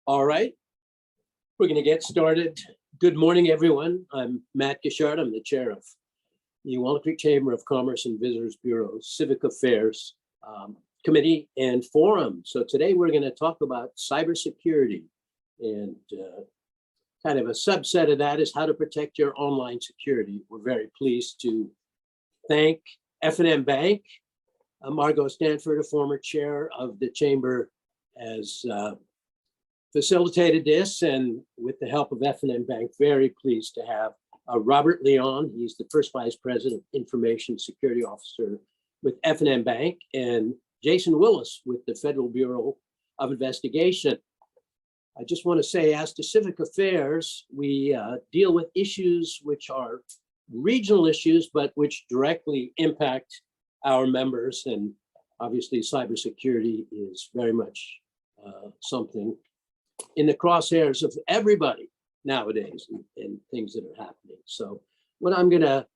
All right, we're going to get started. Good morning, everyone. I'm Matt Gishard. I'm the chair of the Walnut Creek Chamber of Commerce and Visitors Bureau Civic Affairs Committee and Forum. So today we're going to talk about cybersecurity, and kind of a subset of that is how to protect your online security. We're very pleased to thank F&M Bank. Margot Stanford, a former chair of the chamber, has facilitated this, and with the help of F&M Bank, very pleased to have Robert Leon. He's the first vice president of information security officer with F&M Bank, and Jason Willis with the Federal Bureau of Investigation. I just want to say, as to Civic Affairs, we deal with issues which are regional issues, but which directly impact our members. And obviously, cybersecurity is very much something in the crosshairs of everybody nowadays, and things that are happening. So what I'm going to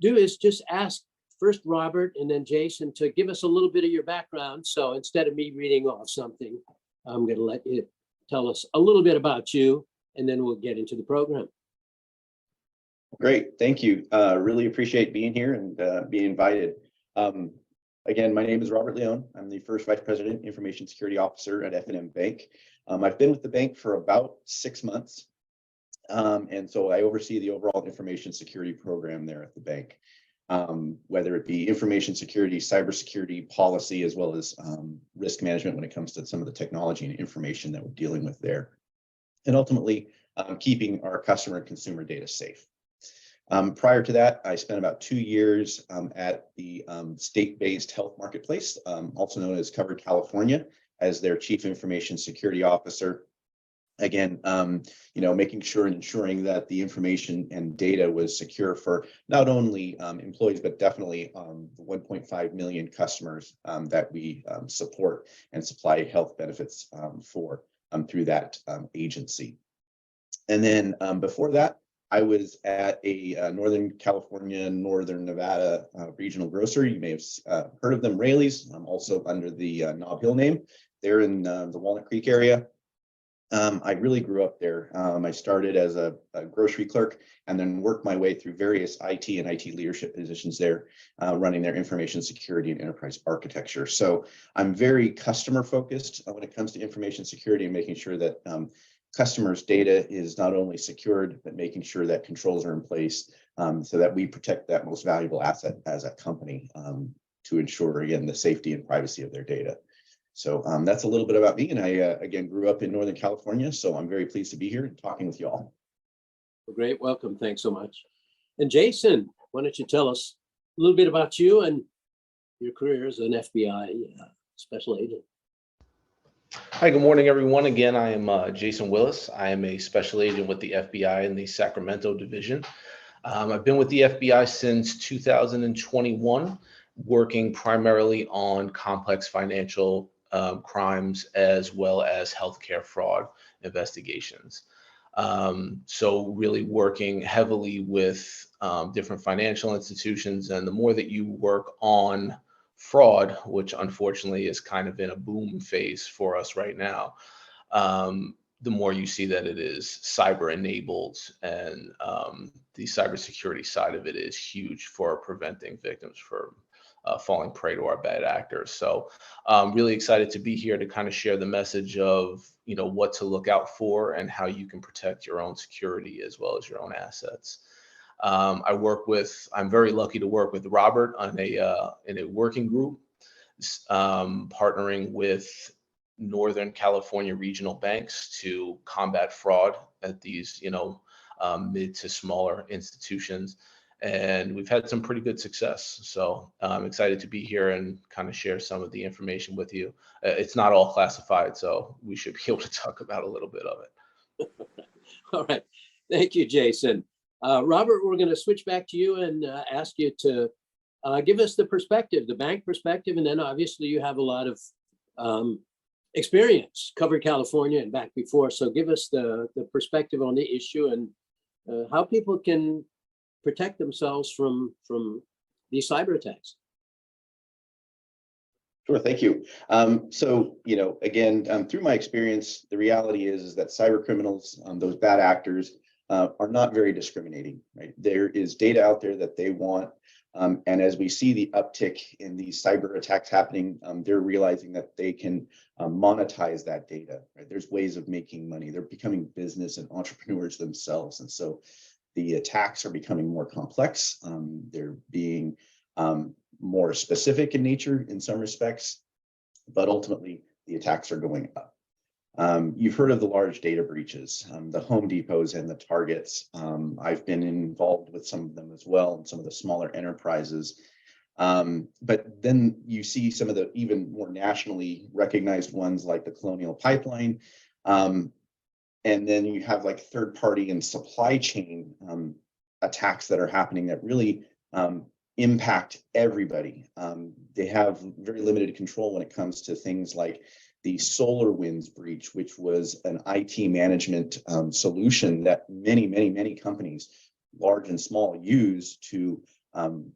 do is just ask first Robert and then Jason to give us a little bit of your background. So instead of me reading off something, I'm going to let you tell us a little bit about you, and then we'll get into the program. Great, thank you. Really appreciate being here and being invited. Again, my name is Robert Leon. I'm the first vice president, information security officer at F&M Bank. I've been with the bank for about 6 months. And so I oversee the overall information security program there at the bank, whether it be information security, cybersecurity policy, as well as risk management when it comes to some of the technology and information that we're dealing with there. And ultimately, keeping our customer and consumer data safe. Prior to that, I spent about 2 years at the state-based health marketplace, also known as Covered California, as their chief information security officer. Again, making sure and ensuring that the information and data was secure for not only employees, but definitely the 1.5 million customers that we support and supply health benefits for through that agency. And then before that, I was at a Northern California, Northern Nevada regional grocer. You may have heard of them, Raley's, also under the Nob Hill name. They're in the Walnut Creek area. I really grew up there. I started as a grocery clerk and then worked my way through various IT and IT leadership positions there, running their information security and enterprise architecture. So I'm very customer focused when it comes to information security and making sure that customers' data is not only secured, but making sure that controls are in place so that we protect that most valuable asset as a company to ensure, again, the safety and privacy of their data. So that's a little bit about me. And I, again, grew up in Northern California, so I'm very pleased to be here and talking with you all. Well, great, welcome, thanks so much. And Jason, why don't you tell us a little bit about you and your career as an FBI special agent? Hi, good morning, everyone. Again, I am Jason Willis. I am a special agent with the FBI in the Sacramento division. I've been with the FBI since 2021, working primarily on complex financial crimes as well as healthcare fraud investigations. So really working heavily with different financial institutions, and the more that you work on fraud, which unfortunately is kind of in a boom phase for us right now, the more you see that it is cyber enabled, and the cybersecurity side of it is huge for preventing victims from falling prey to our bad actors. So really excited to be here to kind of share the message of what to look out for and how you can protect your own security as well as your own assets. I'm very lucky to work with Robert on in a working group, partnering with Northern California regional banks to combat fraud at these, mid to smaller institutions. And we've had some pretty good success. So I'm excited to be here and kind of share some of the information with you. It's not all classified, so we should be able to talk about a little bit of it. All right. Thank you, Jason. Robert, we're going to switch back to you and ask you to give us the perspective, the bank perspective, and then obviously you have a lot of experience, covered California and back before. So give us the perspective on the issue and how people can protect themselves from these cyber attacks. Sure, thank you. So, again, through my experience, the reality is that cyber criminals, those bad actors, are not very discriminating, right? There is data out there that they want. And as we see the uptick in these cyber attacks happening, they're realizing that they can monetize that data, right? There's ways of making money. They're becoming business and entrepreneurs themselves. And so the attacks are becoming more complex. They're being more specific in nature in some respects, but ultimately the attacks are going up. You've heard of the large data breaches, the Home Depots and the Targets. I've been involved with some of them as well, and some of the smaller enterprises. But then you see some of the even more nationally recognized ones like the Colonial Pipeline. And then you have like third party and supply chain attacks that are happening that really impact everybody. They have very limited control when it comes to things like the SolarWinds breach, which was an IT management solution that many companies, large and small, use to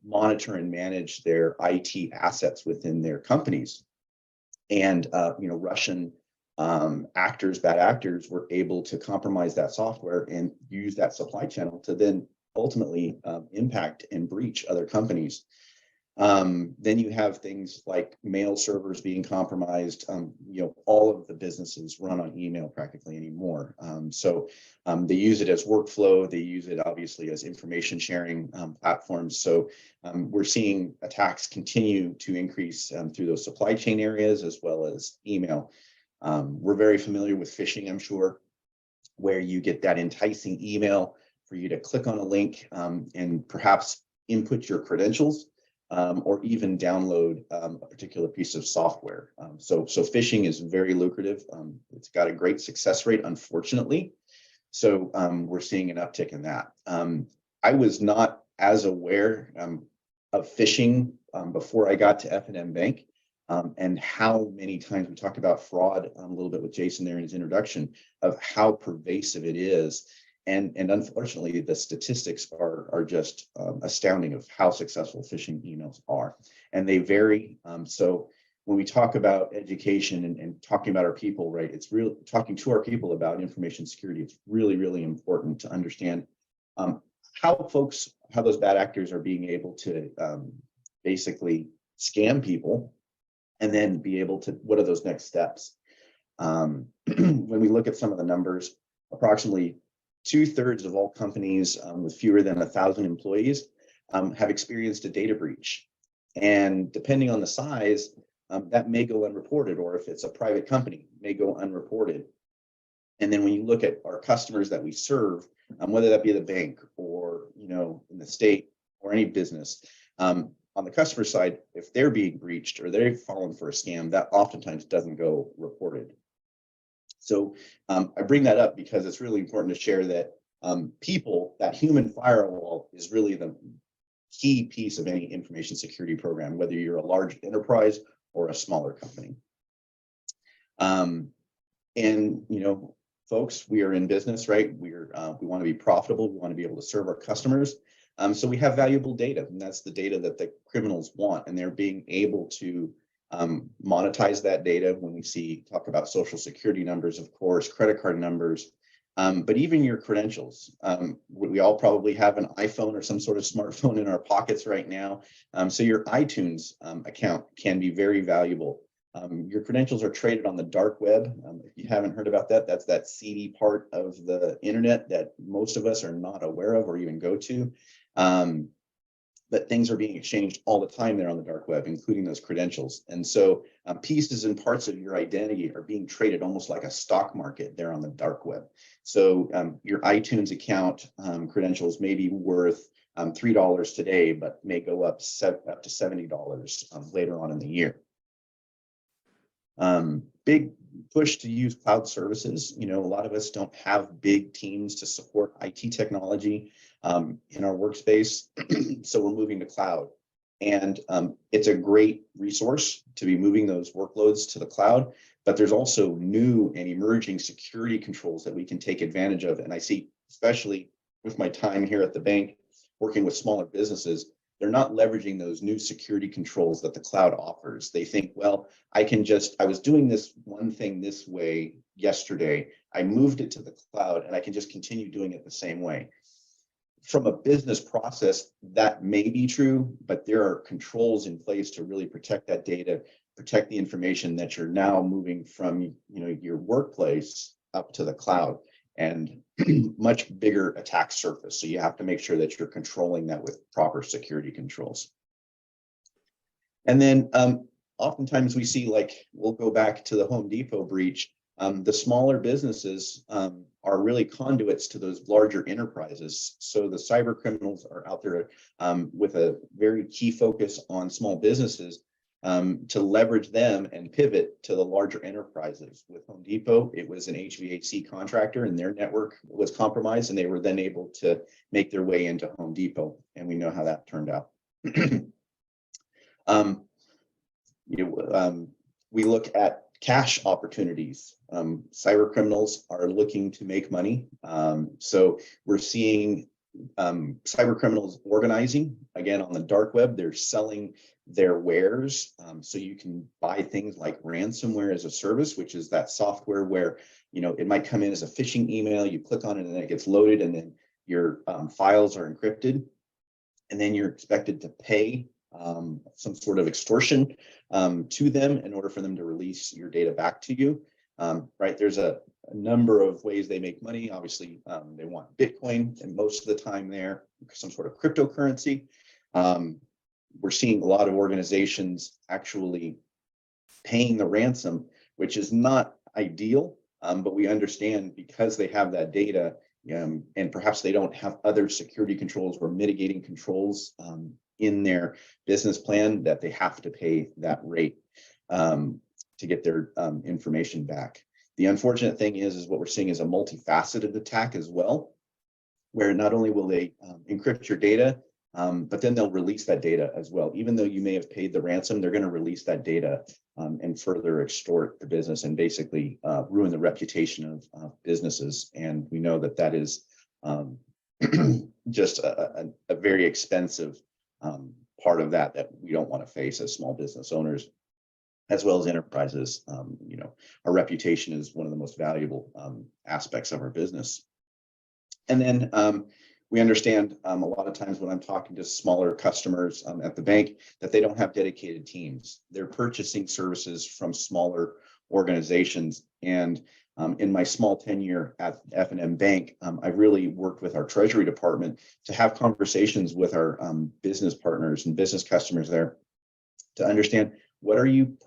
monitor and manage their IT assets within their companies. And Russian actors, bad actors, were able to compromise that software and use that supply channel to then ultimately impact and breach other companies. Then you have things like mail servers being compromised. All of the businesses run on email practically anymore. So they use it as workflow. They use it obviously as information sharing platforms. So we're seeing attacks continue to increase through those supply chain areas as well as email. We're very familiar with phishing, I'm sure, where you get that enticing email for you to click on a link and perhaps input your credentials. Or even download a particular piece of software. So phishing is very lucrative. It's got a great success rate, unfortunately. So we're seeing an uptick in that. I was not as aware of phishing before I got to F&M Bank, and how many times we talked about fraud a little bit with Jason there in his introduction of how pervasive it is. And unfortunately, the statistics are just astounding of how successful phishing emails are. And they vary. So when we talk about education and talking about our people, right, it's really talking to our people about information security. It's really important to understand how those bad actors are being able to basically scam people, and then be able to, what are those next steps? When we look at some of the numbers, approximately 2/3 of all companies with fewer than 1,000 employees have experienced a data breach. And depending on the size, that may go unreported, or if it's a private company, may go unreported. And then when you look at our customers that we serve, whether that be the bank or in the state or any business, on the customer side, if they're being breached or they've fallen for a scam, that oftentimes doesn't go reported. So I bring that up because it's really important to share that people, that human firewall is really the key piece of any information security program, whether you're a large enterprise or a smaller company. Folks, we are in business, right? We want to be profitable. We want to be able to serve our customers. So we have valuable data, and that's the data that the criminals want, and they're being able to monetize that data when we talk about social security numbers, of course, credit card numbers, but even your credentials. We all probably have an iPhone or some sort of smartphone in our pockets right now. So your iTunes account can be very valuable. Your credentials are traded on the dark web. If you haven't heard about that, that's that seedy part of the internet that most of us are not aware of or even go to. But things are being exchanged all the time there on the dark web, including those credentials. And so pieces and parts of your identity are being traded almost like a stock market there on the dark web. So your iTunes account credentials may be worth $3 today, but may go up to $70 later on in the year. Big push to use cloud services. A lot of us don't have big teams to support IT technology in our workspace, so we're moving to cloud. And it's a great resource to be moving those workloads to the cloud, but there's also new and emerging security controls that we can take advantage of. And I see, especially with my time here at the bank, working with smaller businesses, they're not leveraging those new security controls that the cloud offers. They think, well, I was doing this one thing this way yesterday. I moved it to the cloud and I can just continue doing it the same way. From a business process, that may be true, but there are controls in place to really protect that data, protect the information that you're now moving from, your workplace up to the cloud, and much bigger attack surface. So you have to make sure that you're controlling that with proper security controls. And then oftentimes we see, like, we'll go back to the Home Depot breach. The smaller businesses are really conduits to those larger enterprises. So the cyber criminals are out there with a very key focus on small businesses to leverage them and pivot to the larger enterprises. With Home Depot, it was an HVAC contractor and their network was compromised, and they were then able to make their way into Home Depot. And we know how that turned out. We look at cash opportunities. Cyber criminals are looking to make money. So we're seeing cyber criminals organizing again on the dark web. They're selling their wares. So you can buy things like ransomware as a service, which is that software where, it might come in as a phishing email. You click on it and then it gets loaded, and then your files are encrypted. And then you're expected to pay some sort of extortion to them in order for them to release your data back to you. Right? There's a number of ways they make money. Obviously, they want Bitcoin, and most of the time they're some sort of cryptocurrency. We're seeing a lot of organizations actually paying the ransom, which is not ideal, but we understand because they have that data, and perhaps they don't have other security controls or mitigating controls in their business plan, that they have to pay that rate to get their information back. The unfortunate thing is what we're seeing is a multifaceted attack as well, where not only will they encrypt your data, but then they'll release that data as well. Even though you may have paid the ransom, they're going to release that data and further extort the business and basically ruin the reputation of businesses. And we know that that is just a very expensive part of that we don't want to face as small business owners, as well as enterprises. Our reputation is one of the most valuable aspects of our business. And then we understand a lot of times when I'm talking to smaller customers at the bank that they don't have dedicated teams. They're purchasing services from smaller organizations. And in my small tenure at F&M Bank, I've really worked with our treasury department to have conversations with our business partners and business customers there to understand what are you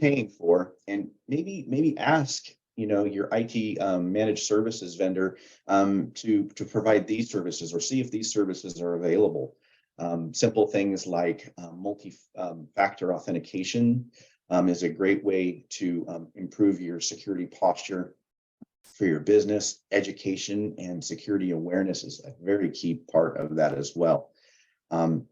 paying for, and maybe ask your IT managed services vendor to provide these services, or see if these services are available. Simple things like multi-factor authentication is a great way to improve your security posture for your business. Education and security awareness is a very key part of that as well. And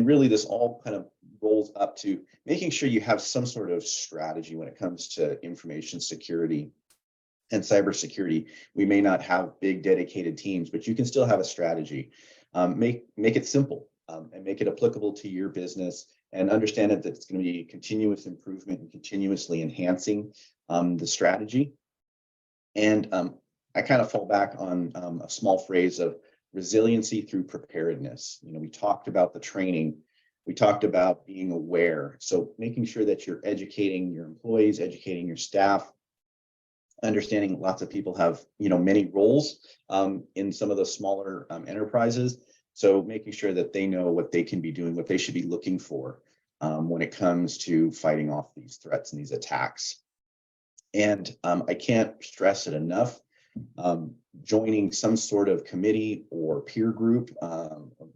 really, this all kind of rolls up to making sure you have some sort of strategy when it comes to information security and cybersecurity. We may not have big dedicated teams, but you can still have a strategy. Make it simple and make it applicable to your business, and understand that it's going to be continuous improvement and continuously enhancing the strategy. And I kind of fall back on a small phrase of resiliency through preparedness. We talked about the training. We talked about being aware. So making sure that you're educating your employees, educating your staff, understanding lots of people have, many roles in some of the smaller enterprises. So making sure that they know what they can be doing, what they should be looking for when it comes to fighting off these threats and these attacks. And I can't stress it enough. Joining some sort of committee or peer group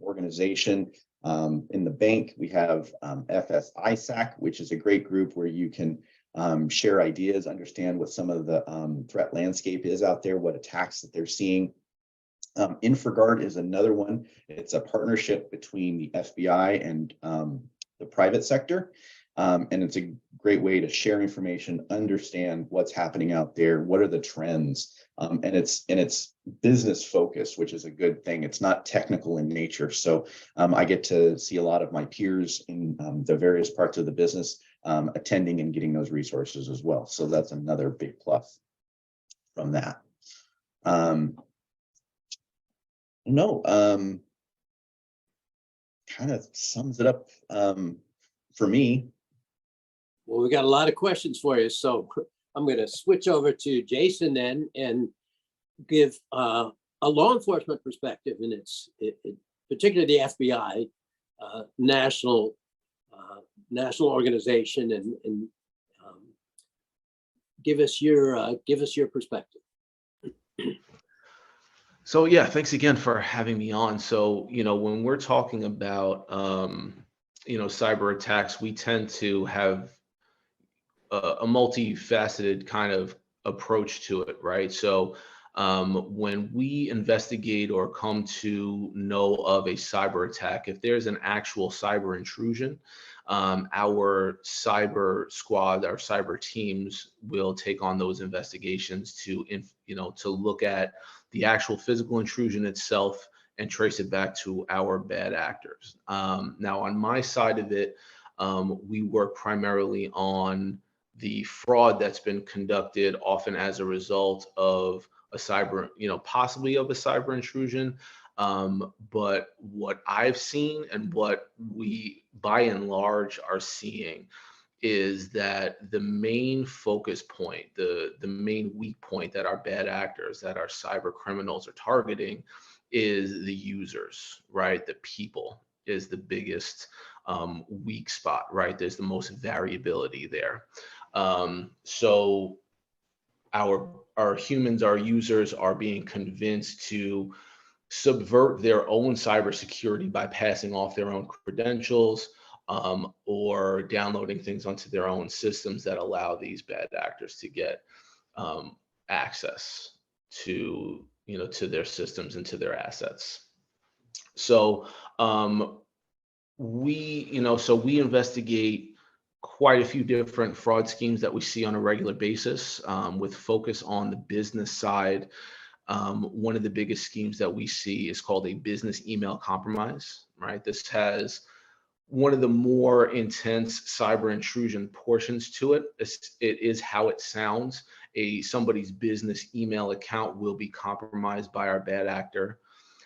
organization. In the bank, we have FSISAC, which is a great group where you can share ideas, understand what some of the threat landscape is out there, what attacks that they're seeing. InfraGard is another one. It's a partnership between the FBI and the private sector. And it's a great way to share information, understand what's happening out there, what are the trends, and it's business focused, which is a good thing. It's not technical in nature. So I get to see a lot of my peers in the various parts of the business attending and getting those resources as well. So that's another big plus from that. Kind of sums it up for me. Well, we got a lot of questions for you, so I'm going to switch over to Jason then and give a law enforcement perspective, and it's particularly the FBI, national organization, and give us your perspective. So yeah, thanks again for having me on. So, when we're talking about, cyber attacks, we tend to have a multifaceted kind of approach to it, right? So when we investigate or come to know of a cyber attack, if there's an actual cyber intrusion, our cyber squad, our cyber teams will take on those investigations to look at the actual physical intrusion itself and trace it back to our bad actors. Now, on my side of it, we work primarily on the fraud that's been conducted, often as a result of a cyber, possibly of a cyber intrusion. But what I've seen and what we, by and large, are seeing is that the main focus point, the main weak point that our bad actors, that our cyber criminals are targeting is the users, right? The people is the biggest weak spot, right? There's the most variability there. So our humans, our users, are being convinced to subvert their own cybersecurity by passing off their own credentials, or downloading things onto their own systems that allow these bad actors to get access to their systems and to their assets. So we investigate quite a few different fraud schemes that we see on a regular basis, with focus on the business side. One of the biggest schemes that we see is called a business email compromise, right? This has one of the more intense cyber intrusion portions to it. It is how it sounds. Somebody's business email account will be compromised by our bad actor.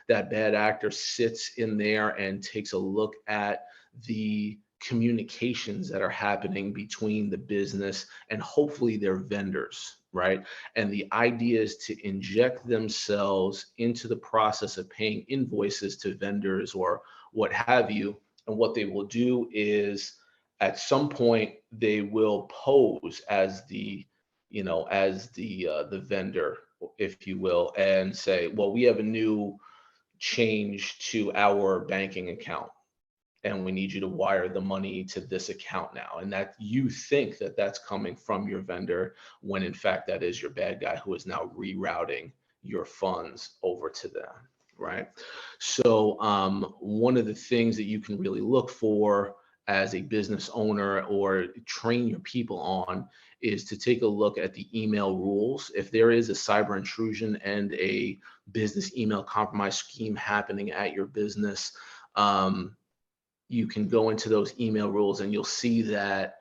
That bad actor sits in there and takes a look at the communications that are happening between the business and hopefully their vendors, right? And the idea is to inject themselves into the process of paying invoices to vendors or what have you. And what they will do is, at some point, they will pose as the vendor, if you will, and say, well, we have a new change to our banking account, and we need you to wire the money to this account now. And that you think that that's coming from your vendor, when in fact that is your bad guy who is now rerouting your funds over to them, right? So one of the things that you can really look for as a business owner or train your people on is to take a look at the email rules. If there is a cyber intrusion and a business email compromise scheme happening at your business, you can go into those email rules and you'll see that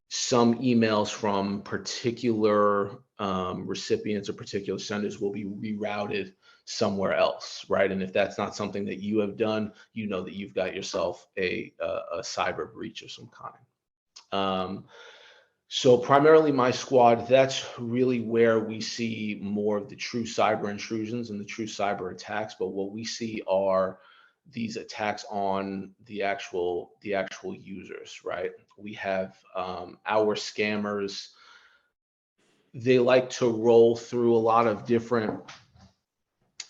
some emails from particular recipients or particular senders will be rerouted somewhere else, right? And if that's not something that you have done, you know that you've got yourself a cyber breach of some kind. So primarily my squad, that's really where we see more of the true cyber intrusions and the true cyber attacks. But what we see are these attacks on the actual users, right? We have our scammers. They like to roll through a lot of different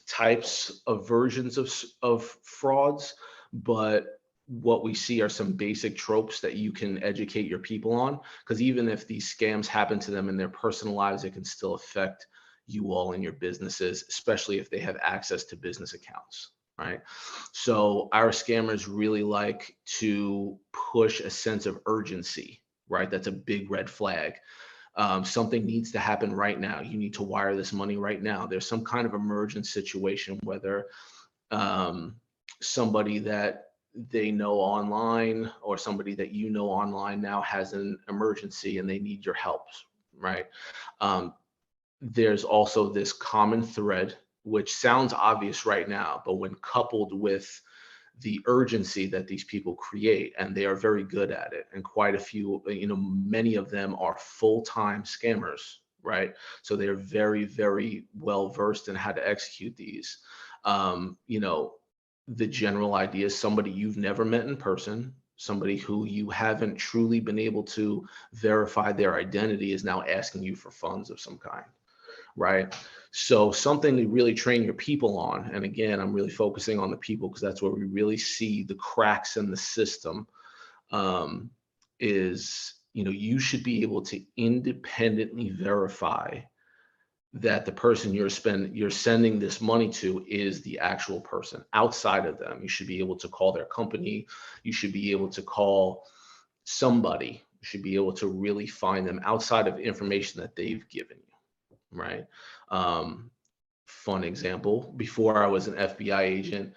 types of versions of frauds, but what we see are some basic tropes that you can educate your people on, because even if these scams happen to them in their personal lives, it can still affect you all in your businesses, especially if they have access to business accounts, right? So our scammers really like to push a sense of urgency, right? That's a big red flag. Something needs to happen right now. You need to wire this money right now. There's some kind of emergent situation, whether somebody that they know online or somebody that you know online now has an emergency and they need your help, right? There's also this common thread, which sounds obvious right now, but when coupled with the urgency that these people create, and they are very good at it, and quite a few, many of them are full-time scammers, right? So they're very, very well versed in how to execute these. The general idea is somebody you've never met in person, somebody who you haven't truly been able to verify their identity is now asking you for funds of some kind, right? So something to really train your people on, and again, I'm really focusing on the people because that's where we really see the cracks in the system, is, you should be able to independently verify that the person you're sending this money to is the actual person. Outside of them, you should be able to call their company. You should be able to call somebody. You should be able to really find them outside of information that they've given you, right? Fun example, before I was an FBI agent,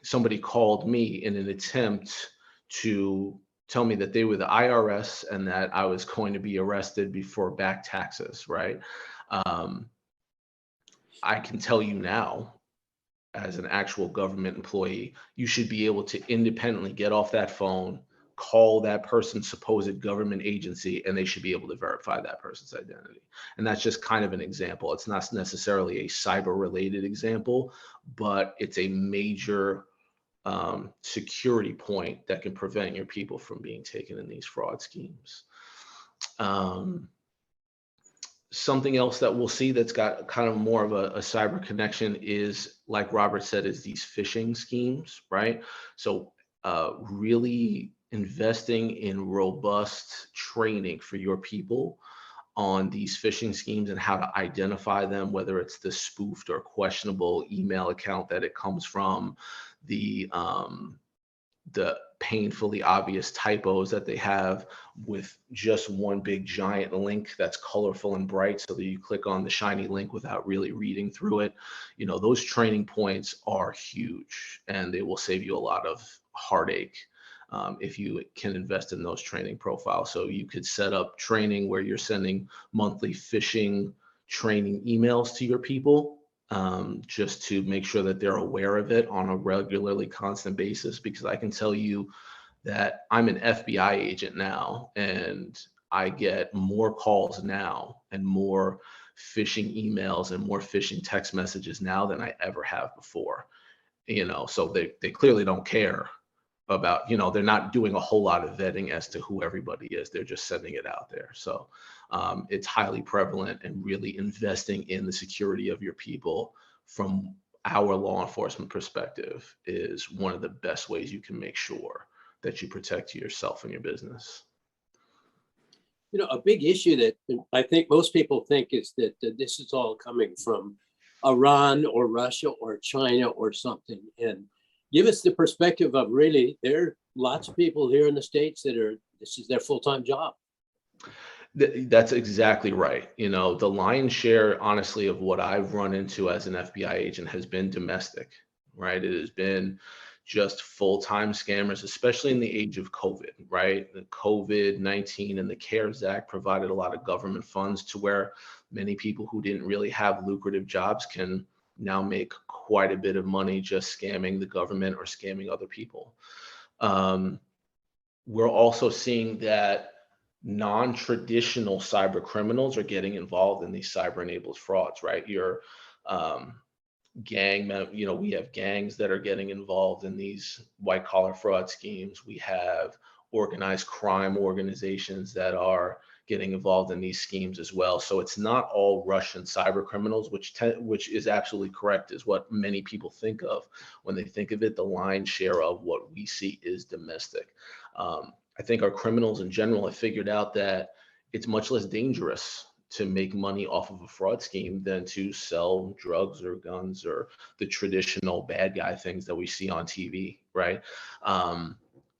somebody called me in an attempt to tell me that they were the IRS and that I was going to be arrested before back taxes, right? I can tell you now, as an actual government employee, you should be able to independently get off that phone, call that person's supposed government agency, and they should be able to verify that person's identity. And that's just kind of an example. It's not necessarily a cyber-related example, but it's a major security point that can prevent your people from being taken in these fraud schemes. Something else that we'll see that's got kind of more of a cyber connection is, like Robert said, is these phishing schemes, right? So really investing in robust training for your people on these phishing schemes and how to identify them, whether it's the spoofed or questionable email account that it comes from, the painfully obvious typos that they have with just one big giant link that's colorful and bright so that you click on the shiny link without really reading through it. Those training points are huge, and they will save you a lot of heartache if you can invest in those training profiles. So you could set up training where you're sending monthly phishing training emails to your people, just to make sure that they're aware of it on a regularly constant basis, because I can tell you that I'm an FBI agent now, and I get more calls now and more phishing emails and more phishing text messages now than I ever have before. So they clearly don't care about, they're not doing a whole lot of vetting as to who everybody is. They're just sending it out there. So it's highly prevalent, and really investing in the security of your people from our law enforcement perspective is one of the best ways you can make sure that you protect yourself and your business. A big issue that I think most people think is that this is all coming from Iran or Russia or China or something. And give us the perspective of, really, there are lots of people here in the States that this is their full-time job. That's exactly right. The lion's share, honestly, of what I've run into as an FBI agent has been domestic, right? It has been just full-time scammers, especially in the age of COVID, right? The COVID-19 and the CARES Act provided a lot of government funds to where many people who didn't really have lucrative jobs can now make quite a bit of money just scamming the government or scamming other people. We're also seeing that non-traditional cyber criminals are getting involved in these cyber-enabled frauds, right? Your we have gangs that are getting involved in these white-collar fraud schemes. We have organized crime organizations that are getting involved in these schemes as well. So it's not all Russian cyber criminals, which is absolutely correct, is what many people think of when they think of it. The lion's share of what we see is domestic. I think our criminals in general have figured out that it's much less dangerous to make money off of a fraud scheme than to sell drugs or guns or the traditional bad guy things that we see on TV, right?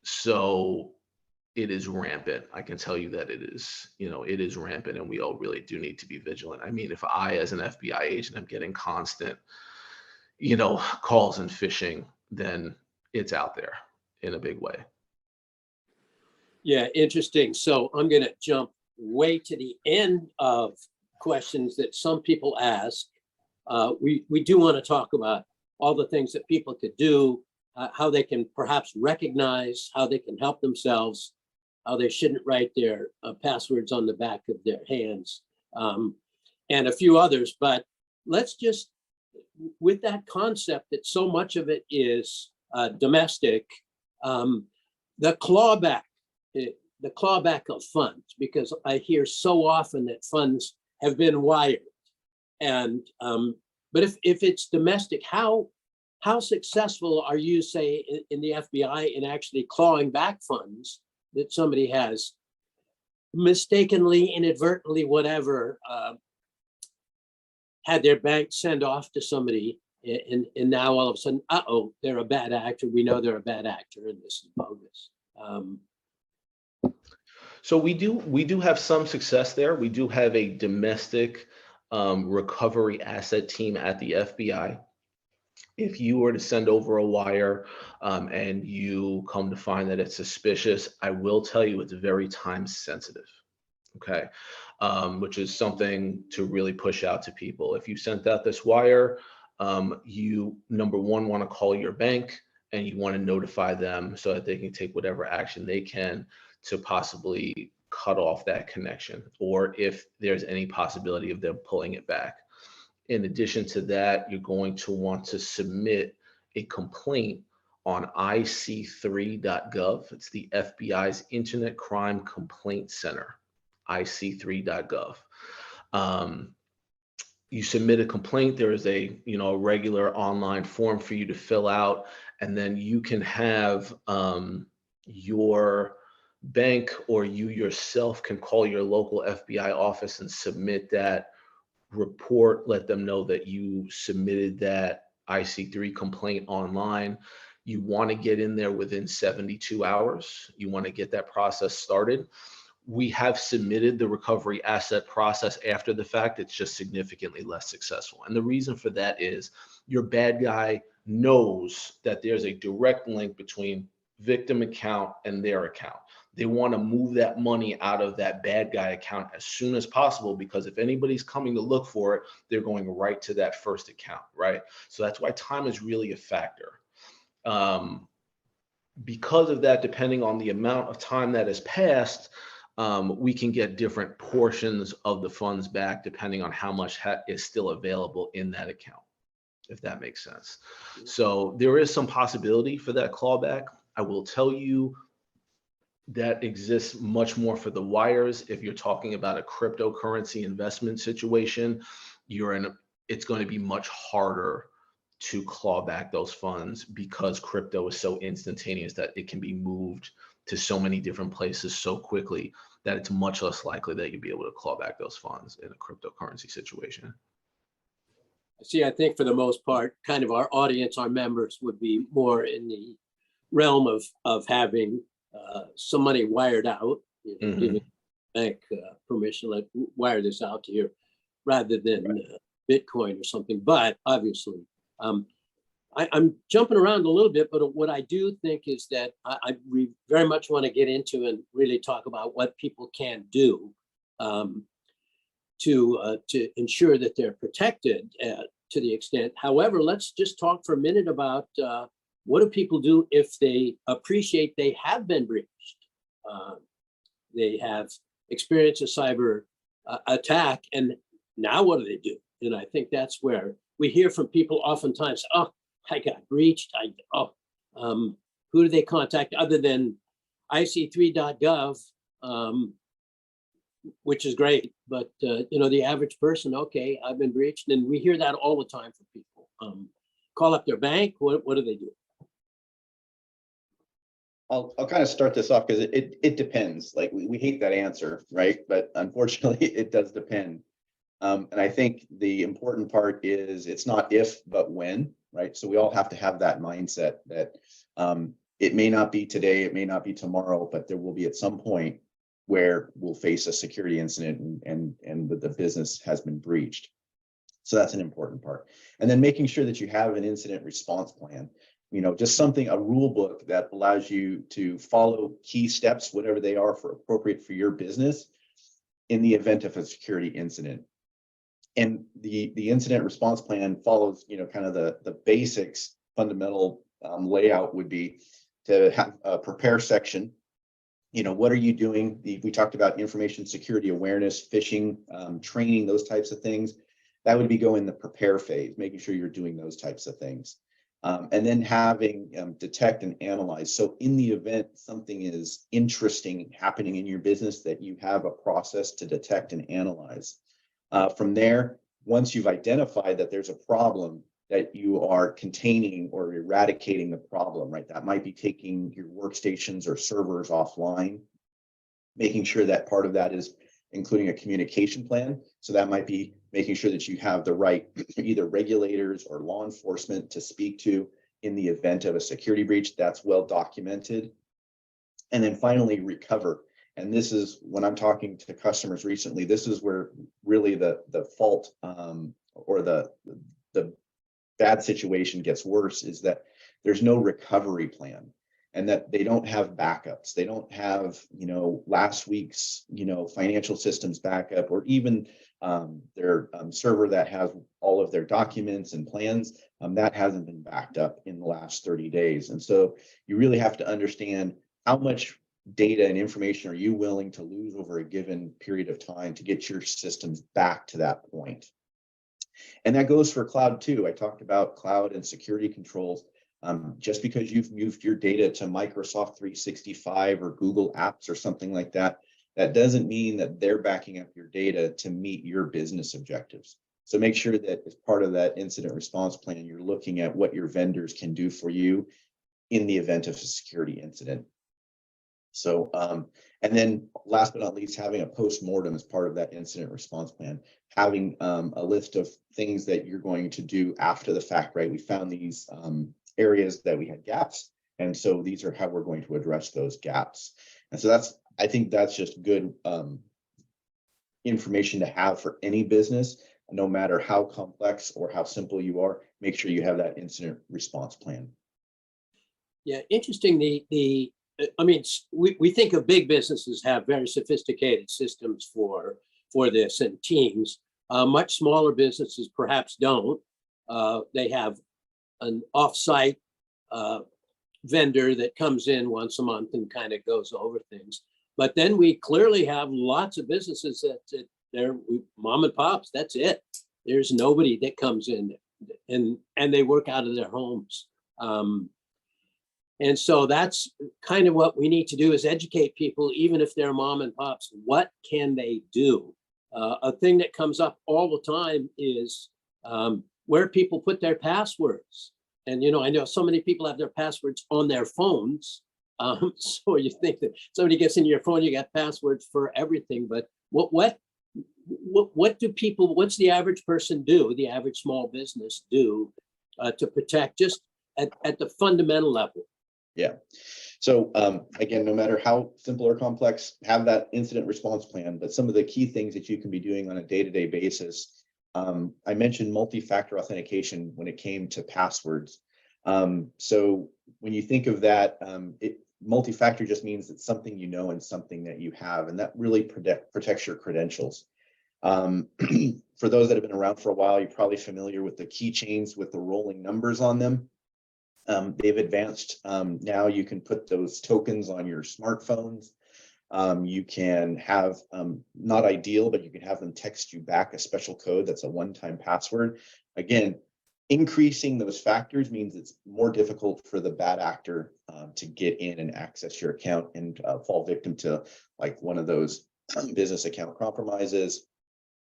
So it is rampant. I can tell you that it is, it is rampant, and we all really do need to be vigilant. I mean, if I, as an FBI agent, am getting constant, calls and phishing, then it's out there in a big way. Yeah, interesting. So I'm going to jump way to the end of questions that some people ask. We do want to talk about all the things that people could do, how they can perhaps recognize, how they can help themselves, how they shouldn't write their passwords on the back of their hands, and a few others. But let's just, with that concept that so much of it is domestic, the clawback of funds, because I hear so often that funds have been wired. And but if it's domestic, how successful are you, say, in the FBI in actually clawing back funds that somebody has mistakenly, inadvertently, whatever, had their bank send off to somebody, and now all of a sudden, they're a bad actor. We know they're a bad actor, and this is bogus. So we do have some success there. We do have a domestic recovery asset team at the FBI. If you were to send over a wire and you come to find that it's suspicious, I will tell you it's very time sensitive. Okay, which is something to really push out to people. If you sent out this wire, you, number one, want to call your bank, and you want to notify them so that they can take whatever action they can to possibly cut off that connection, or if there's any possibility of them pulling it back. In addition to that, you're going to want to submit a complaint on ic3.gov. It's the FBI's Internet Crime Complaint Center, ic3.gov. You submit a complaint. There is a regular online form for you to fill out, and then you can have your bank or you yourself can call your local FBI office and submit that report. Let them know that you submitted that IC3 complaint online. You want to get in there within 72 hours. You want to get that process started. We have submitted the recovery asset process after the fact. It's just significantly less successful. And the reason for that is your bad guy knows that there's a direct link between victim account and their account. They want to move that money out of that bad guy account as soon as possible, because if anybody's coming to look for it, they're going right to that first account, right? So that's why time is really a factor. Because of that, depending on the amount of time that has passed, we can get different portions of the funds back depending on how much is still available in that account, if that makes sense. So there is some possibility for that clawback. I will tell you that exists much more for the wires. If you're talking about a cryptocurrency investment situation, it's going to be much harder to claw back those funds, because crypto is so instantaneous that it can be moved to so many different places so quickly that it's much less likely that you'll be able to claw back those funds in a cryptocurrency situation. See, I think for the most part, kind of our audience, our members would be more in the realm of having some money wired out, giving the bank permission, like wire this out to you, rather than Bitcoin or something. But obviously, I'm jumping around a little bit, but what I do think is that we very much want to get into and really talk about what people can do to ensure that they're protected to the extent. However, let's just talk for a minute about what do people do if they appreciate they have been breached? They have experienced a cyber attack, and now what do? And I think that's where we hear from people oftentimes, oh, I got breached. Who do they contact other than ic3.gov, which is great, but the average person, okay, I've been breached, and we hear that all the time from people. Call up their bank. What do they do? I'll kind of start this off because it depends. Like we hate that answer, right? But unfortunately, it does depend. And I think the important part is it's not if, but when, right? So we all have to have that mindset that It may not be today, it may not be tomorrow, but there will be at some point where we'll face a security incident and the business has been breached. So that's an important part. And then making sure that you have an incident response plan, just something, a rule book that allows you to follow key steps, whatever they are, for appropriate for your business in the event of a security incident. And the incident response plan follows, kind of the basics, fundamental layout would be to have a prepare section. What are you doing? We talked about information security awareness, phishing, training, those types of things. That would be go in the prepare phase, making sure you're doing those types of things. And then having detect and analyze. So in the event something is interesting happening in your business, that you have a process to detect and analyze. From there, once you've identified that there's a problem, that you are containing or eradicating the problem, right? That might be taking your workstations or servers offline, making sure that part of that is including a communication plan. So that might be making sure that you have the right either regulators or law enforcement to speak to in the event of a security breach. That's well documented. And then finally, recover. And this is when I'm talking to customers recently, this is where really the fault or the bad situation gets worse, is that there's no recovery plan, and that they don't have backups. They don't have, last week's, financial systems backup, or even their server that has all of their documents and plans that hasn't been backed up in the last 30 days. And so you really have to understand how much data and information are you willing to lose over a given period of time to get your systems back to that point. And that goes for cloud too. I talked about cloud and security controls. Just because you've moved your data to Microsoft 365 or Google Apps or something like that, that doesn't mean that they're backing up your data to meet your business objectives. So make sure that as part of that incident response plan, you're looking at what your vendors can do for you in the event of a security incident. So, and then last but not least, having a post-mortem as part of that incident response plan, having a list of things that you're going to do after the fact, right? We found these areas that we had gaps, and so these are how we're going to address those gaps. And so I think that's just good information to have for any business, no matter how complex or how simple you are. Make sure you have that incident response plan. Yeah, interesting. We think of big businesses have very sophisticated systems for this and teams. Much smaller businesses perhaps don't. They have an off-site vendor that comes in once a month and kind of goes over things. But then we clearly have lots of businesses that they're mom and pops. That's it. There's nobody that comes in, and they work out of their homes. And so that's kind of what we need to do, is educate people, even if they're mom and pops. What can they do? A thing that comes up all the time is where people put their passwords. And, I know so many people have their passwords on their phones. So you think that somebody gets into your phone, you got passwords for everything. But what do people, what's the average person do, the average small business do to protect just at the fundamental level? Yeah. So again, no matter how simple or complex, have that incident response plan. But some of the key things that you can be doing on a day-to-day basis, I mentioned multi-factor authentication when it came to passwords. So when you think of that, multi-factor just means it's something you know and something that you have, and that really protects your credentials. For those that have been around for a while, you're probably familiar with the keychains with the rolling numbers on them. They've advanced. Now you can put those tokens on your smartphones. You can have, not ideal, but you can have them text you back a special code that's a one-time password. Again, increasing those factors means it's more difficult for the bad actor to get in and access your account and fall victim to like one of those business account compromises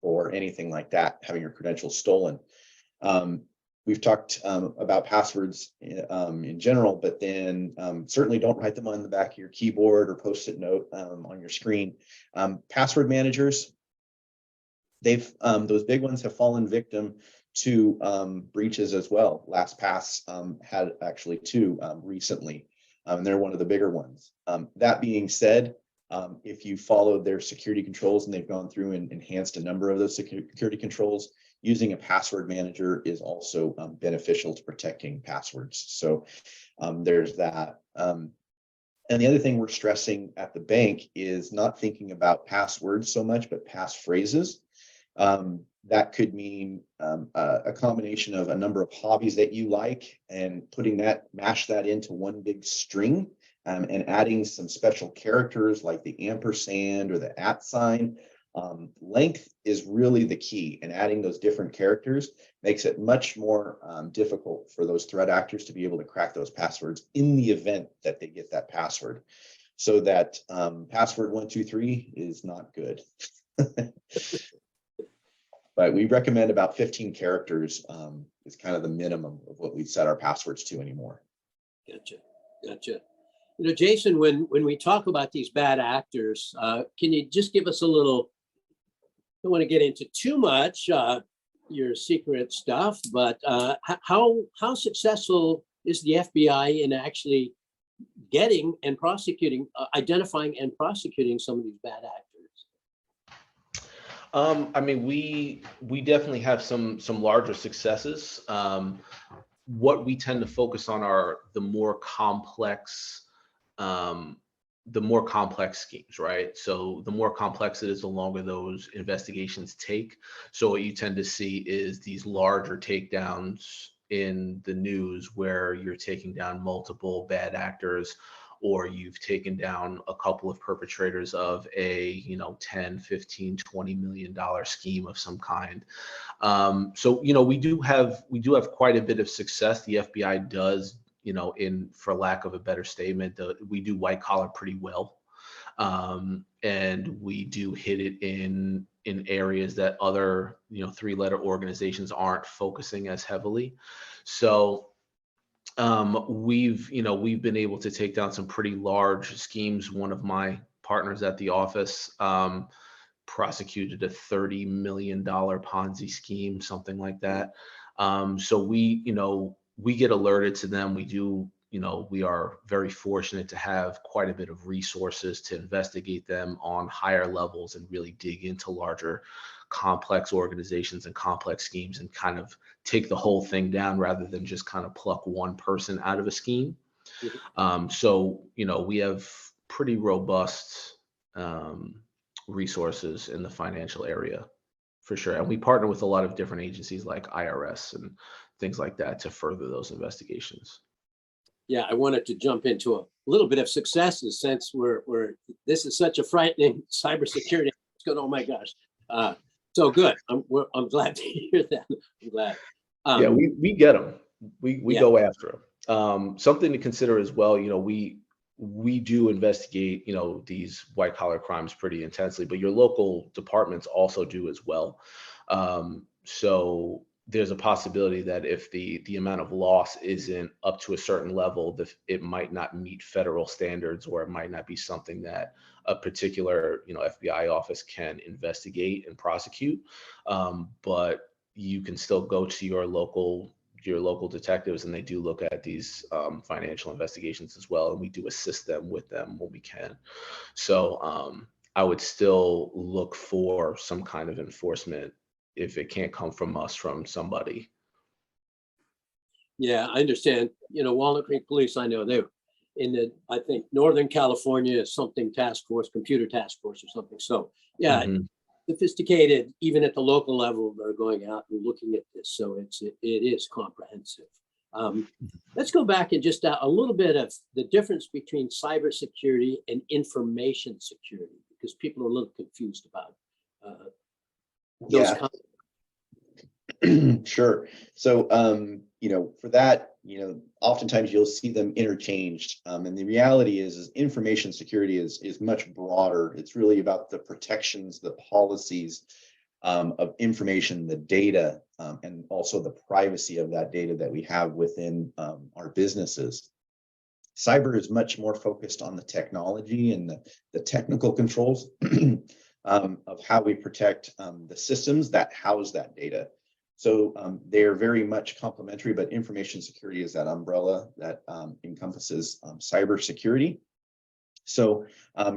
or anything like that, having your credentials stolen. We've talked about passwords in general, but then certainly don't write them on the back of your keyboard or post-it note on your screen. Password managers, those big ones have fallen victim to breaches as well. LastPass had actually two recently. They're one of the bigger ones. That being said, if you followed their security controls and they've gone through and enhanced a number of those security controls, using a password manager is also beneficial to protecting passwords. So there's that. And the other thing we're stressing at the bank is not thinking about passwords so much, but passphrases. That could mean a combination of a number of hobbies that you like and mash that into one big string, and adding some special characters like the ampersand or the @ sign. Length is really the key, and adding those different characters makes it much more difficult for those threat actors to be able to crack those passwords in the event that they get that password. So that password 123 is not good. But we recommend about 15 characters is kind of the minimum of what we set our passwords to anymore. Gotcha. Jason, when we talk about these bad actors, can you just give us a little, don't want to get into too much your secret stuff, but how successful is the FBI in actually getting and prosecuting, identifying and prosecuting some of these bad actors? I mean, we definitely have some larger successes. What we tend to focus on are the more complex schemes, right? So the more complex it is, the longer those investigations take. So what you tend to see is these larger takedowns in the news where you're taking down multiple bad actors, or you've taken down a couple of perpetrators of a 10, 15, $20 million scheme of some kind. So we do have quite a bit of success. The FBI does, for lack of a better statement, we do white collar pretty well, and we do hit it in areas that other 3-letter organizations aren't focusing as heavily. So we've been able to take down some pretty large schemes. One of my partners at the office prosecuted a $30 million Ponzi scheme, something like that. So we get alerted to them. We are very fortunate to have quite a bit of resources to investigate them on higher levels and really dig into larger, complex organizations and complex schemes and kind of take the whole thing down rather than just kind of pluck one person out of a scheme. So we have pretty robust resources in the financial area for sure. And we partner with a lot of different agencies like IRS and things like that to further those investigations. Yeah, I wanted to jump into a little bit of successes since this is such a frightening cybersecurity. It's going, oh my gosh. So good. I'm glad to hear that. I'm glad. Yeah, we get them. We Yeah. go after them. Something to consider as well. We do investigate these white collar crimes pretty intensely, but your local departments also do as well. So there's a possibility that if the amount of loss isn't up to a certain level, it might not meet federal standards, or it might not be something that a particular FBI office can investigate and prosecute. But you can still go to your local detectives, and they do look at these financial investigations as well, and we do assist them with them when we can. So I would still look for some kind of enforcement if it can't come from us, from somebody. Yeah, I understand. Walnut Creek Police, I know they're I think Northern California is something computer task force or something. So yeah, sophisticated, even at the local level, they're going out and looking at this. So it is comprehensive. Let's go back and just a little bit of the difference between cybersecurity and information security, because people are a little confused about those concepts. Sure. So, for that, oftentimes you'll see them interchanged. And the reality is information security is much broader. It's really about the protections, the policies of information, the data, and also the privacy of that data that we have within our businesses. Cyber is much more focused on the technology and the technical controls of how we protect the systems that house that data. So they're very much complementary, but information security is that umbrella that encompasses cybersecurity. So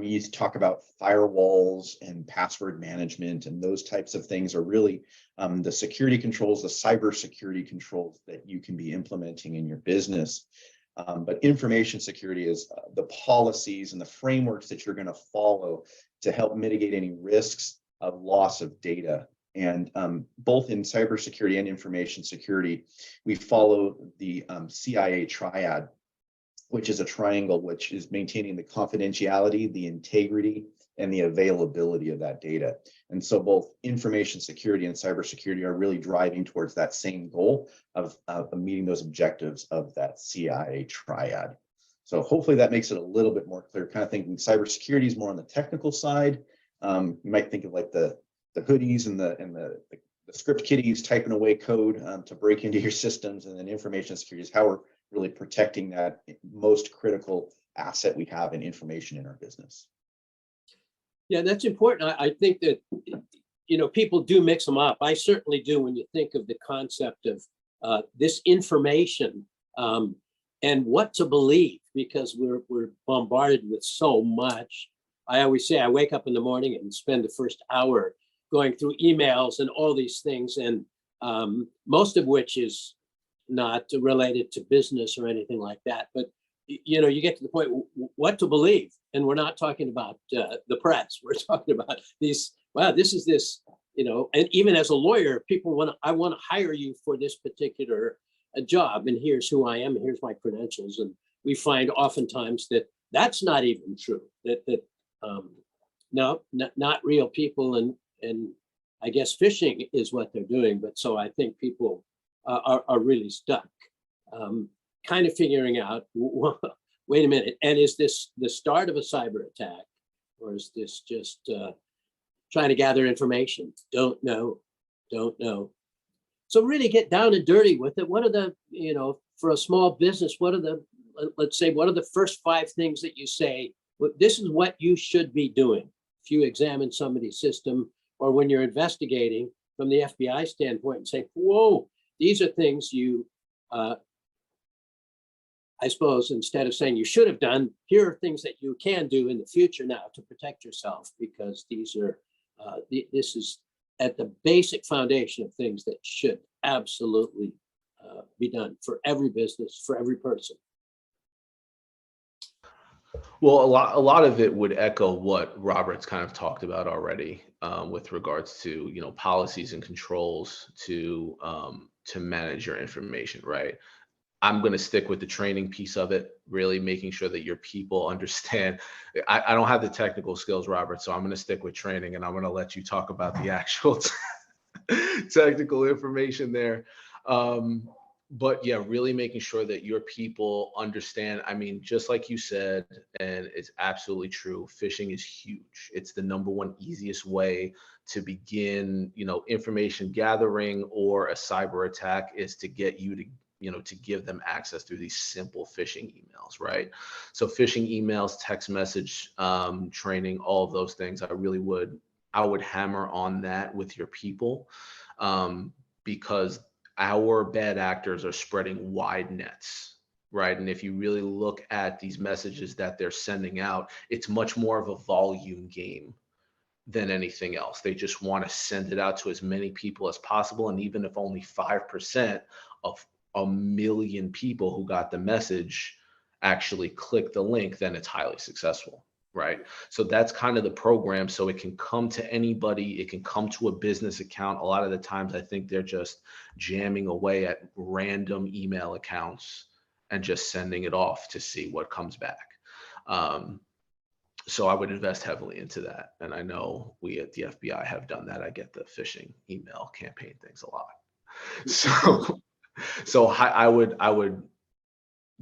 you talk about firewalls and password management, and those types of things are really the security controls, the cybersecurity controls that you can be implementing in your business. But information security is the policies and the frameworks that you're going to follow to help mitigate any risks of loss of data. And both in cybersecurity and information security, we follow the CIA triad, which is a triangle, which is maintaining the confidentiality, the integrity, and the availability of that data. And so both information security and cybersecurity are really driving towards that same goal of meeting those objectives of that CIA triad. So hopefully that makes it a little bit more clear. Kind of thinking cybersecurity is more on the technical side. You might think of like the hoodies and the script kiddies typing away code to break into your systems, and then information security is how we're really protecting that most critical asset we have in information in our business. Yeah, that's important. I think that, you know, people do mix them up. I certainly do when you think of the concept of this information and what to believe, because we're bombarded with so much. I always say I wake up in the morning and spend the first hour going through emails and all these things, and most of which is not related to business or anything like that. But you know, you get to the point what to believe, and we're not talking about the press. We're talking about these. Wow, this is this. You know, and even as a lawyer, people want to. I want to hire you for this particular job, and here's who I am, and here's my credentials. And we find oftentimes that that's not even true. No, not real people, and I guess phishing is what they're doing. But so I think people are really stuck, kind of figuring out, wait a minute, and is this the start of a cyber attack, or is this just trying to gather information? Don't know. So really get down and dirty with it. What are the, you know, for a small business, what are the, let's say, what are the first 5 things that you say, well, this is what you should be doing if you examine somebody's system, or when you're investigating from the FBI standpoint and say, whoa, these are things you, I suppose, instead of saying you should have done, here are things that you can do in the future now to protect yourself, because these are, this is at the basic foundation of things that should absolutely be done for every business, for every person. Well, a lot of it would echo what Robert's kind of talked about already, with regards to, you know, policies and controls to manage your information, right? I'm going to stick with the training piece of it, really making sure that your people understand. I don't have the technical skills, Robert, so I'm going to stick with training, and I'm going to let you talk about the actual technical information there. But yeah, really making sure that your people understand. I mean, just like you said, and it's absolutely true, phishing is huge. It's the #1 easiest way to begin, you know, information gathering or a cyber attack, is to get you to, you know, to give them access through these simple phishing emails, right? So phishing emails, text message training, all of those things, I would hammer on that with your people, because our bad actors are spreading wide nets, right? And if you really look at these messages that they're sending out, it's much more of a volume game than anything else. They just want to send it out to as many people as possible. And even if only 5% of 1 million people who got the message actually click the link, then it's highly successful, right? So that's kind of the program. So it can come to anybody. It can come to a business account. A lot of the times I think they're just jamming away at random email accounts and just sending it off to see what comes back. So I would invest heavily into that. And I know we at the FBI have done that. I get the phishing email campaign things a lot. So I would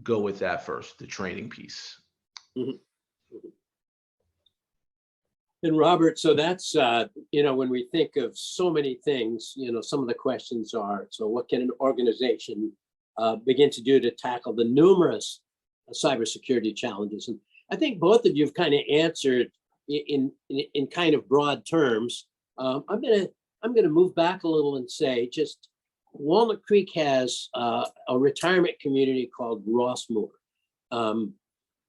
go with that first, the training piece. Mm-hmm. And Robert, so that's, you know, when we think of so many things, you know, some of the questions are, so what can an organization begin to do to tackle the numerous cybersecurity challenges? And I think both of you have kind of answered in kind of broad terms. I'm gonna move back a little and say, just Walnut Creek has a retirement community called Rossmoor.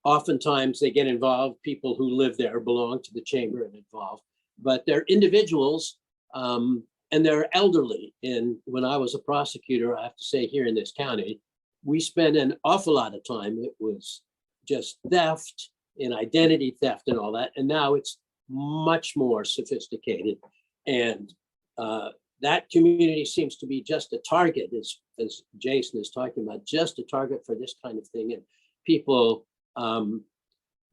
Oftentimes they get involved, people who live there belong to the chamber and involved, but they're individuals and they're elderly. And when I was a prosecutor, I have to say here in this county, we spent an awful lot of time. It was just theft and identity theft and all that. And now it's much more sophisticated. And that community seems to be just a target, as Jason is talking about, just a target for this kind of thing. And people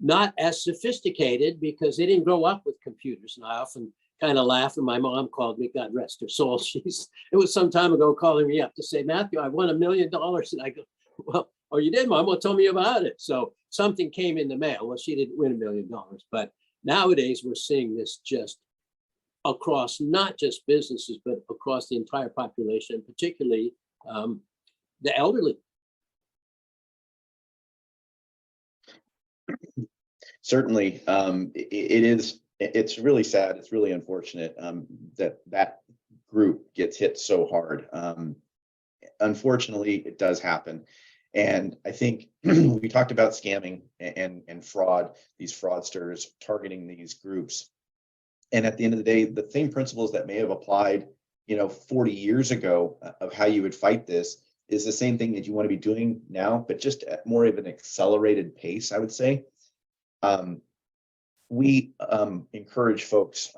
not as sophisticated because they didn't grow up with computers. And I often kind of laugh, and my mom called me, God rest her soul. It was some time ago calling me up to say, Matthew, I won $1 million. And I go, well, oh, you did, Mom? Well, tell me about it. So something came in the mail. Well, she didn't win $1 million, but nowadays we're seeing this just across not just businesses, but across the entire population, particularly the elderly. Certainly, it's really sad. It's really unfortunate that group gets hit so hard. Unfortunately, it does happen. And I think we talked about scamming and fraud, these fraudsters targeting these groups. And at the end of the day, the same principles that may have applied, 40 years ago of how you would fight this is the same thing that you want to be doing now, but just at more of an accelerated pace, I would say. We encourage folks,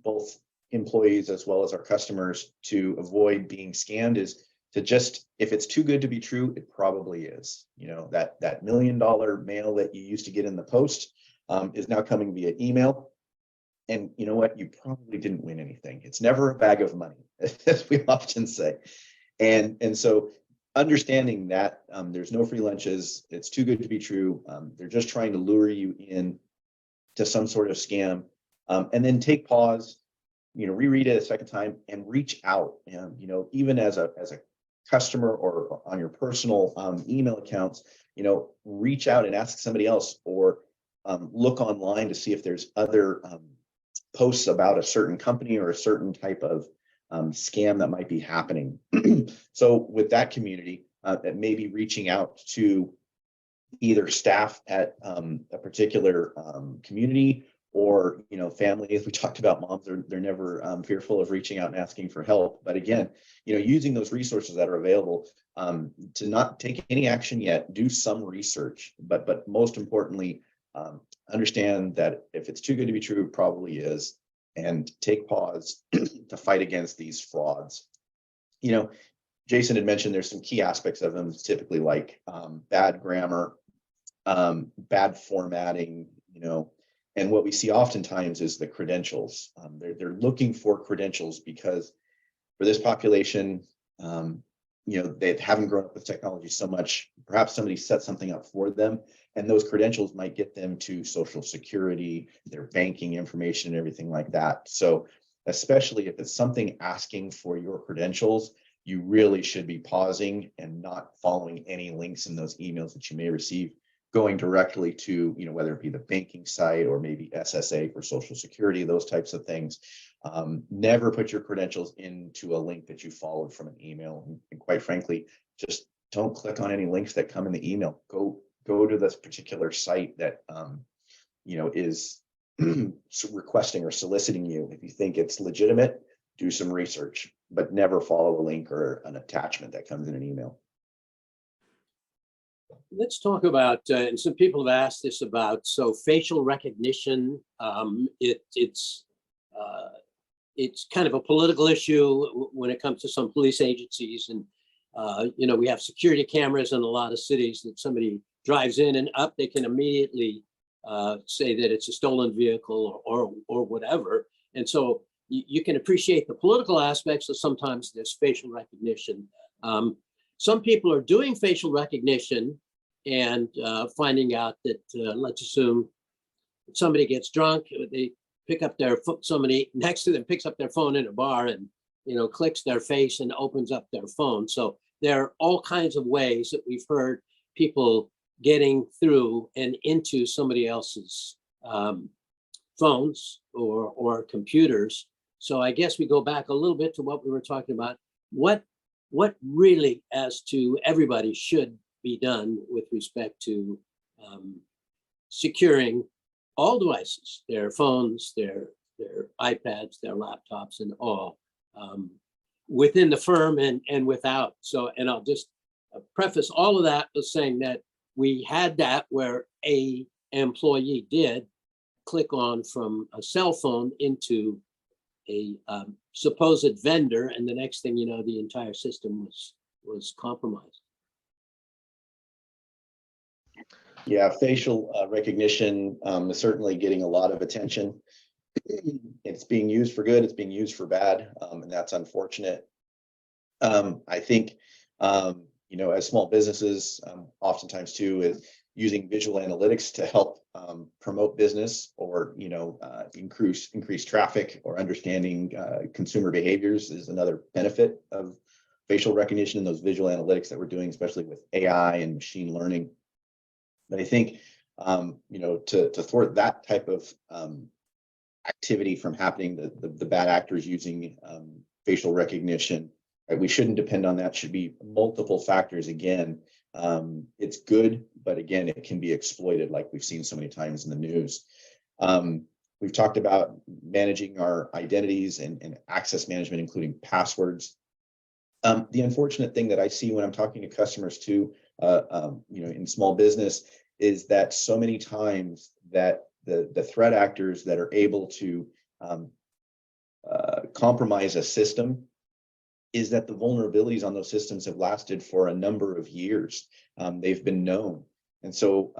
both employees as well as our customers, to avoid being scammed. Is to just, if it's too good to be true, it probably is. That $1 million mail that you used to get in the post is now coming via email. And you know what? You probably didn't win anything. It's never a bag of money, as we often say. And so understanding that there's no free lunches, it's too good to be true. They're just trying to lure you in to some sort of scam, and then take pause, reread it a second time and reach out. And, even as a customer or on your personal email accounts, reach out and ask somebody else, or look online to see if there's other posts about a certain company or a certain type of scam that might be happening. So with that community, that may be reaching out to either staff at a particular community, or family. As we talked about, moms, they're never fearful of reaching out and asking for help. But again, using those resources that are available, to not take any action yet, do some research, but most importantly, understand that if it's too good to be true, it probably is, and take pause to fight against these frauds. Jason had mentioned there's some key aspects of them, typically like bad grammar, bad formatting, and what we see oftentimes is the credentials. They're looking for credentials because for this population, they haven't grown up with technology so much. Perhaps somebody set something up for them, and those credentials might get them to Social Security, their banking information, and everything like that. So especially if it's something asking for your credentials, you really should be pausing and not following any links in those emails that you may receive, going directly to, whether it be the banking site or maybe SSA for Social Security, those types of things. Never put your credentials into a link that you followed from an email. And quite frankly, just don't click on any links that come in the email. Go to this particular site that, is requesting or soliciting you. If you think it's legitimate, do some research, but never follow a link or an attachment that comes in an email. Let's talk about, and some people have asked this about, so facial recognition, it's kind of a political issue when it comes to some police agencies. And, we have security cameras in a lot of cities that somebody drives in and up, they can immediately say that it's a stolen vehicle or whatever. And so you can appreciate the political aspects of sometimes there's facial recognition. Some people are doing facial recognition and finding out that, let's assume somebody gets drunk, they pick up somebody next to them picks up their phone in a bar and, clicks their face and opens up their phone. So there are all kinds of ways that we've heard people getting through and into somebody else's phones or computers. So I guess we go back a little bit to what we were talking about. What what really, as to everybody, should be done with respect to securing all devices, their phones, their iPads, their laptops, and all within the firm and without. So, and I'll just preface all of that with saying that we had that where a employee did click on from a cell phone into a supposed vendor, and the next thing you know, the entire system was compromised. Yeah, facial recognition is certainly getting a lot of attention. It's being used for good, it's being used for bad, and that's unfortunate. I think, you know, as small businesses, oftentimes too, is using visual analytics to help promote business or, you know, increase traffic or understanding consumer behaviors is another benefit of facial recognition and those visual analytics that we're doing, especially with AI and machine learning. But I think, you know, to thwart that type of activity from happening, the bad actors using facial recognition, right? We shouldn't depend on that. Should be multiple factors. Again, it's good, but again, it can be exploited, like we've seen so many times in the news. We've talked about managing our identities and access management, including passwords. The unfortunate thing that I see when I'm talking to customers too, you know, in small business, is that so many times that the threat actors that are able to compromise a system is that the vulnerabilities on those systems have lasted for a number of years. They've been known. And so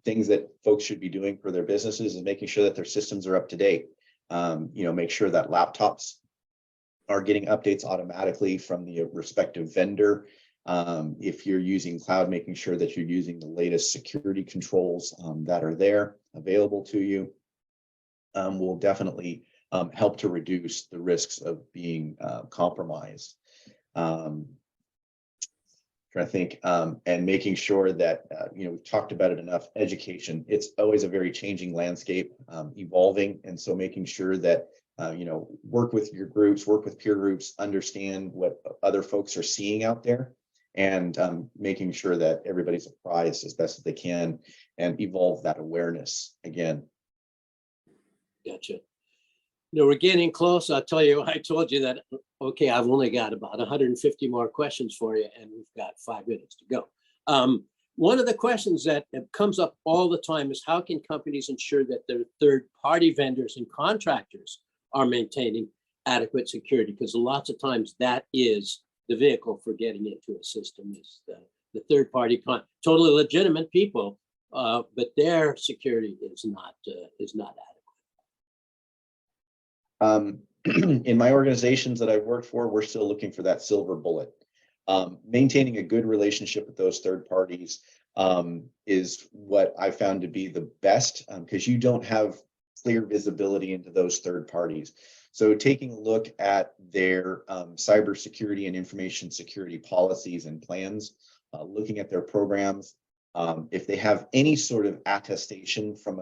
things that folks should be doing for their businesses is making sure that their systems are up to date. You know, make sure that laptops are getting updates automatically from the respective vendor. If you're using cloud, making sure that you're using the latest security controls that are there available to you will definitely help to reduce the risks of being compromised. Trying to think, and making sure that, you know, we've talked about it enough, education, it's always a very changing landscape, evolving. And so making sure that, you know, work with your groups, work with peer groups, understand what other folks are seeing out there, and making sure that everybody's apprised as best as they can and evolve that awareness again. Gotcha. You know, we're getting close. I'll tell you, I told you that, okay, I've only got about 150 more questions for you, and we've got 5 minutes to go. One of the questions that comes up all the time is how can companies ensure that their third-party vendors and contractors are maintaining adequate security? Because lots of times that is the vehicle for getting into a system, is the third-party, totally legitimate people, but their security is not adequate. In my organizations that I've worked for, we're still looking for that silver bullet. Maintaining a good relationship with those third parties is what I found to be the best, because you don't have clear visibility into those third parties. So taking a look at their cybersecurity and information security policies and plans, looking at their programs, if they have any sort of attestation from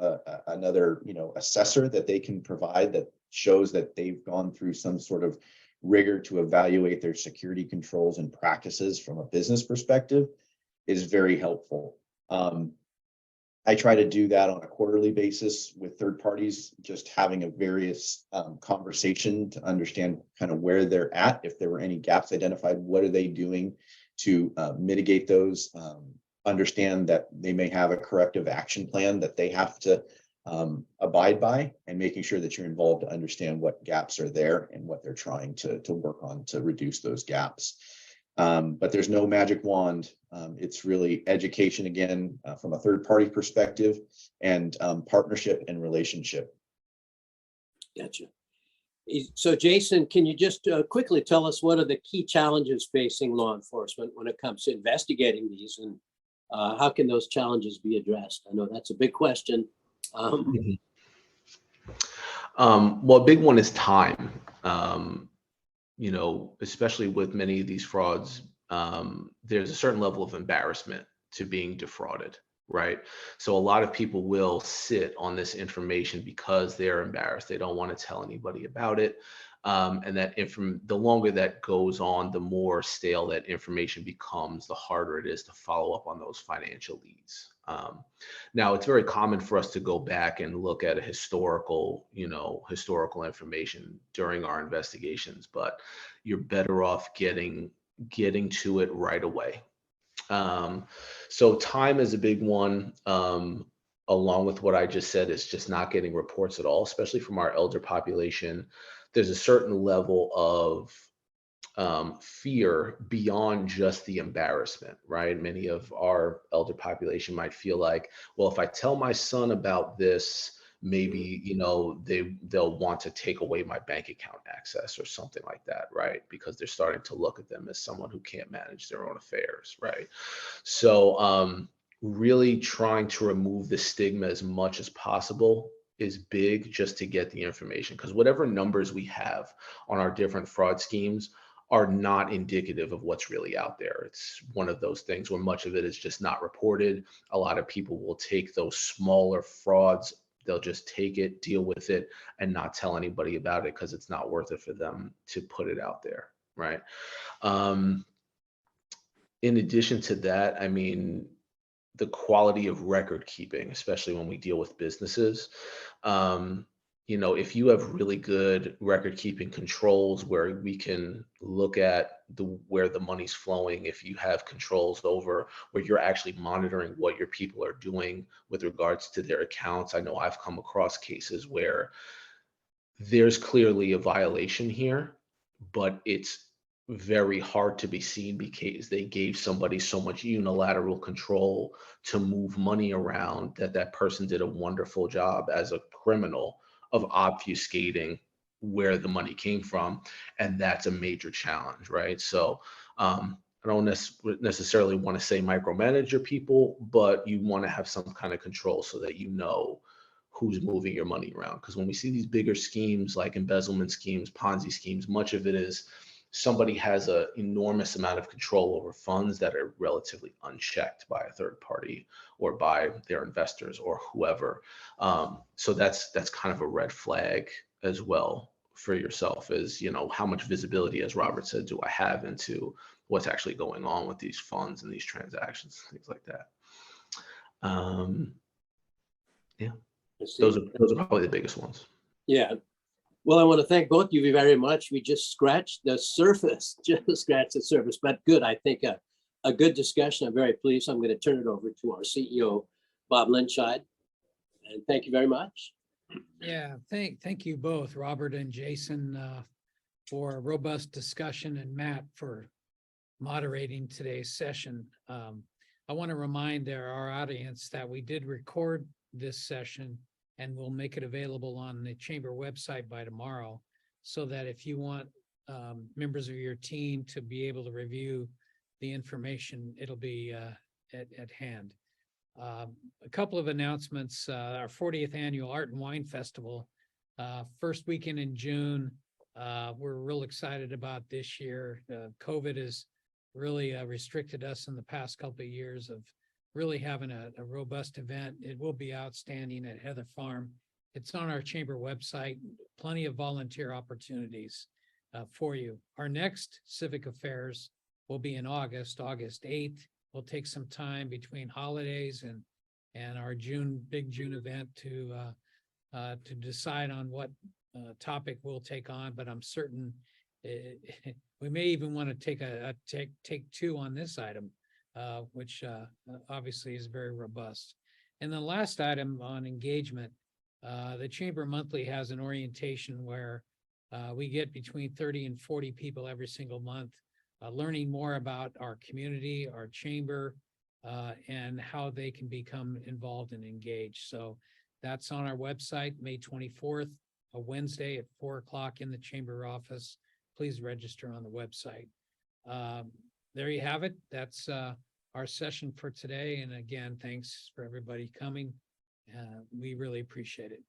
another, you know, assessor that they can provide that shows that they've gone through some sort of rigor to evaluate their security controls and practices from a business perspective, is very helpful. I try to do that on a quarterly basis with third parties, just having a various conversation to understand kind of where they're at. If there were any gaps identified, what are they doing to mitigate those? Understand that they may have a corrective action plan that they have to abide by, and making sure that you're involved to understand what gaps are there and what they're trying to work on to reduce those gaps. But there's no magic wand. It's really education again from a third party perspective, and partnership and relationship. Gotcha. So Jason, can you just quickly tell us what are the key challenges facing law enforcement when it comes to investigating these, and how can those challenges be addressed? I know that's a big question. Well, a big one is time. You know, especially with many of these frauds, there's a certain level of embarrassment to being defrauded, right? So a lot of people will sit on this information because they're embarrassed. They don't want to tell anybody about it. And that the longer that goes on, the more stale that information becomes, the harder it is to follow up on those financial leads. Now, it's very common for us to go back and look at a historical information during our investigations, but you're better off getting to it right away. So time is a big one. Along with what I just said, is just not getting reports at all, especially from our elder population. There's a certain level of fear beyond just the embarrassment, right? Many of our elder population might feel like, well, if I tell my son about this, maybe, they'll want to take away my bank account access or something like that, right? Because they're starting to look at them as someone who can't manage their own affairs, right? So really trying to remove the stigma as much as possible is big, just to get the information, because whatever numbers we have on our different fraud schemes are not indicative of what's really out there. It's one of those things where much of it is just not reported. A lot of people will take those smaller frauds, they'll just take it, deal with it, and not tell anybody about it because it's not worth it for them to put it out there, right? In addition to that, I mean, the quality of record keeping, especially when we deal with businesses. If you have really good record keeping controls where we can look at where the money's flowing, if you have controls over where you're actually monitoring what your people are doing with regards to their accounts. I know I've come across cases where there's clearly a violation here, but it's very hard to be seen because they gave somebody so much unilateral control to move money around that person did a wonderful job as a criminal of obfuscating where the money came from. And that's a major challenge, right? So I don't necessarily want to say micromanage your people, but you want to have some kind of control so that you know who's moving your money around. Because when we see these bigger schemes like embezzlement schemes, Ponzi schemes, much of it is somebody has an enormous amount of control over funds that are relatively unchecked by a third party or by their investors or whoever. So that's kind of a red flag as well for yourself, is, how much visibility, as Robert said, do I have into what's actually going on with these funds and these transactions, things like that. Yeah, those are probably the biggest ones. Yeah. Well, I want to thank both of you very much. We just scratched the surface, but good. I think a good discussion. I'm very pleased. I'm going to turn it over to our CEO, Bob Lynchide. And thank you very much. Yeah, thank you both, Robert and Jason, for a robust discussion, and Matt for moderating today's session. I want to remind our audience that we did record this session, and we'll make it available on the chamber website by tomorrow, so that if you want members of your team to be able to review the information, it'll be at hand. A couple of announcements. Our 40th annual Art and Wine Festival, first weekend in June. We're real excited about this year. COVID has really restricted us in the past couple of years of really having a robust event. It will be outstanding at Heather Farm. It's on our chamber website. Plenty of volunteer opportunities for you. Our next Civic Affairs will be in August 8th. We'll take some time between holidays and our big June event to decide on what topic we'll take on. But I'm certain we may even want to take two on this item, which obviously is very robust. And the last item on engagement, the Chamber Monthly has an orientation where we get between 30 and 40 people every single month learning more about our community, our chamber, and how they can become involved and engaged. So that's on our website, May 24th, a Wednesday at 4:00 in the chamber office. Please register on the website. There you have it. That's our session for today. And again, thanks for everybody coming. We really appreciate it.